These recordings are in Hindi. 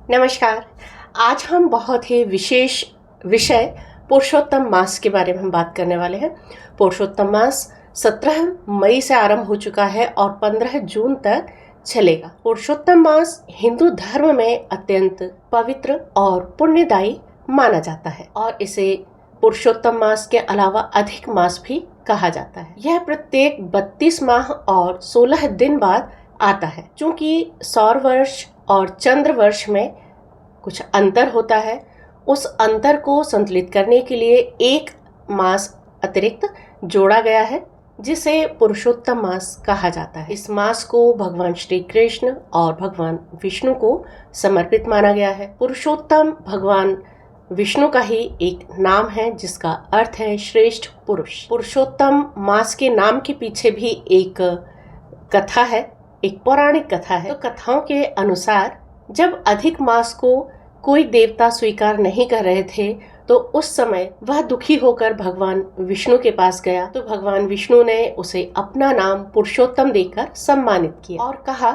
नमस्कार। आज हम बहुत ही विशेष विषय पुरुषोत्तम मास के बारे में हम बात करने वाले हैं। पुरुषोत्तम मास 17 मई से आरंभ हो चुका है और 15 जून तक चलेगा। पुरुषोत्तम मास हिंदू धर्म में अत्यंत पवित्र और पुण्यदायी माना जाता है और इसे पुरुषोत्तम मास के अलावा अधिक मास भी कहा जाता है। यह प्रत्येक 32 माह और 16 दिन बाद आता है। चूंकि सौर वर्ष और चंद्र वर्ष में कुछ अंतर होता है, उस अंतर को संतुलित करने के लिए एक मास अतिरिक्त जोड़ा गया है जिसे पुरुषोत्तम मास कहा जाता है। इस मास को भगवान श्री कृष्ण और भगवान विष्णु को समर्पित माना गया है। पुरुषोत्तम भगवान विष्णु का ही एक नाम है जिसका अर्थ है श्रेष्ठ पुरुष। पुरुषोत्तम मास के नाम के पीछे भी एक कथा है, एक पौराणिक कथा है। तो कथाओं के अनुसार जब अधिक मास को कोई देवता स्वीकार नहीं कर रहे थे तो उस समय वह दुखी होकर भगवान विष्णु के पास गया। तो भगवान विष्णु ने उसे अपना नाम पुरुषोत्तम देकर सम्मानित किया और कहा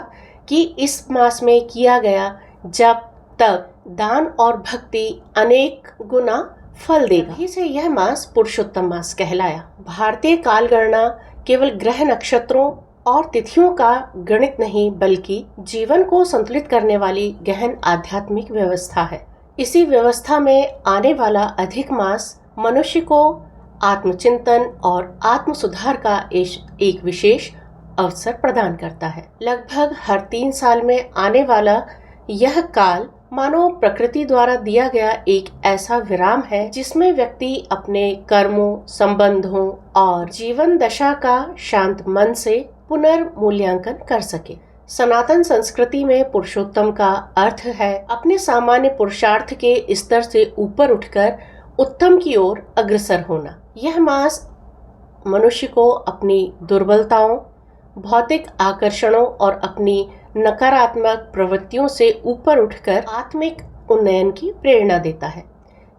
कि इस मास में किया गया जब तब दान और भक्ति अनेक गुना फल देगा। इसी से यह मास पुरुषोत्तम मास कहलाया। भारतीय कालगणना केवल ग्रह नक्षत्रों और तिथियों का गणित नहीं बल्कि जीवन को संतुलित करने वाली गहन आध्यात्मिक व्यवस्था है। इसी व्यवस्था में आने वाला अधिक मास मनुष्य को आत्मचिंतन और आत्म सुधार का एक विशेष अवसर प्रदान करता है। लगभग हर 3 साल में आने वाला यह काल मानव प्रकृति द्वारा दिया गया एक ऐसा विराम है जिसमें व्यक्ति अपने कर्मों, संबंधों और जीवन दशा का शांत मन से पुनर्मूल्यांकन कर सके। सनातन संस्कृति में पुरुषोत्तम का अर्थ है अपने सामान्य पुरुषार्थ के स्तर से ऊपर उठकर उत्तम की ओर अग्रसर होना। यह मास मनुष्य को अपनी दुर्बलताओं, भौतिक आकर्षणों और अपनी नकारात्मक प्रवृत्तियों से ऊपर उठकर आत्मिक उन्नयन की प्रेरणा देता है।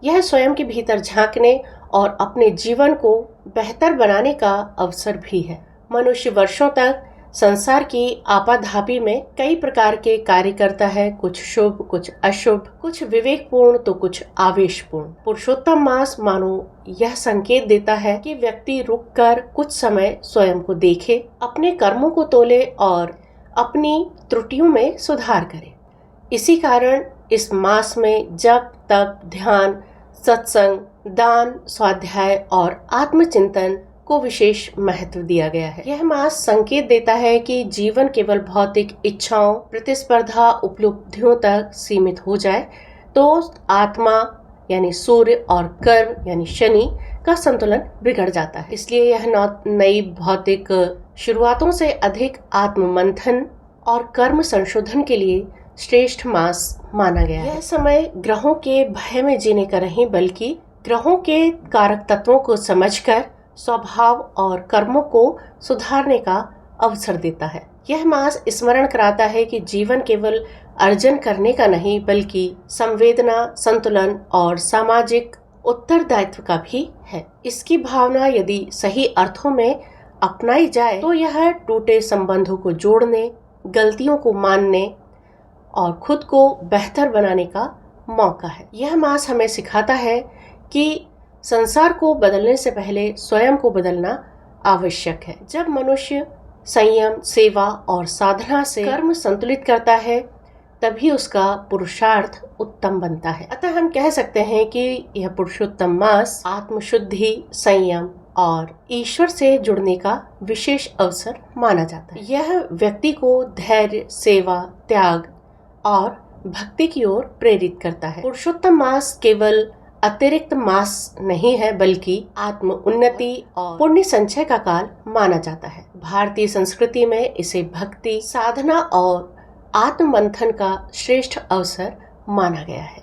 यह स्वयं के भीतर झांकने और अपने जीवन को बेहतर बनाने का अवसर भी है। मनुष्य वर्षों तक संसार की आपाधापी में कई प्रकार के कार्य करता है, कुछ शुभ, कुछ अशुभ, कुछ विवेकपूर्ण तो कुछ आवेशपूर्ण। पुरुषोत्तम मास मानो यह संकेत देता है कि व्यक्ति रुककर कुछ समय स्वयं को देखे, अपने कर्मों को तोले और अपनी त्रुटियों में सुधार करे। इसी कारण इस मास में जप, तप, ध्यान, सत्संग, दान, स्वाध्याय और आत्मचिंतन को विशेष महत्व दिया गया है। यह मास संकेत देता है कि जीवन केवल भौतिक इच्छाओं, प्रतिस्पर्धा, उपलब्धियों तक सीमित हो जाए तो आत्मा यानी सूर्य और कर्म यानी शनि का संतुलन बिगड़ जाता है। इसलिए यह नई भौतिक शुरुआतों से अधिक आत्म मंथन और कर्म संशोधन के लिए श्रेष्ठ मास माना गया है। यह समय ग्रहों के भय में जीने का नहीं बल्कि ग्रहों के कारक तत्वों को समझकर स्वभाव और कर्मों को सुधारने का अवसर देता है। यह मास स्मरण कराता है कि जीवन केवल अर्जन करने का नहीं बल्कि संवेदना, संतुलन और सामाजिक उत्तरदायित्व का भी है। इसकी भावना यदि सही अर्थों में अपनाई जाए तो यह टूटे संबंधों को जोड़ने, गलतियों को मानने और खुद को बेहतर बनाने का मौका है। यह मास हमें सिखाता है कि संसार को बदलने से पहले स्वयं को बदलना आवश्यक है। जब मनुष्य संयम, सेवा और साधना से कर्म संतुलित करता है तभी उसका पुरुषार्थ उत्तम बनता है। अतः हम कह सकते हैं कि यह पुरुषोत्तम मास आत्मशुद्धि, संयम और ईश्वर से जुड़ने का विशेष अवसर माना जाता है। यह व्यक्ति को धैर्य, सेवा, त्याग और भक्ति की ओर प्रेरित करता है। पुरुषोत्तम मास केवल अतिरिक्त मास नहीं है बल्कि आत्म उन्नति और पुण्य संचय का काल माना जाता है। भारतीय संस्कृति में इसे भक्ति, साधना और आत्म मंथन का श्रेष्ठ अवसर माना गया है।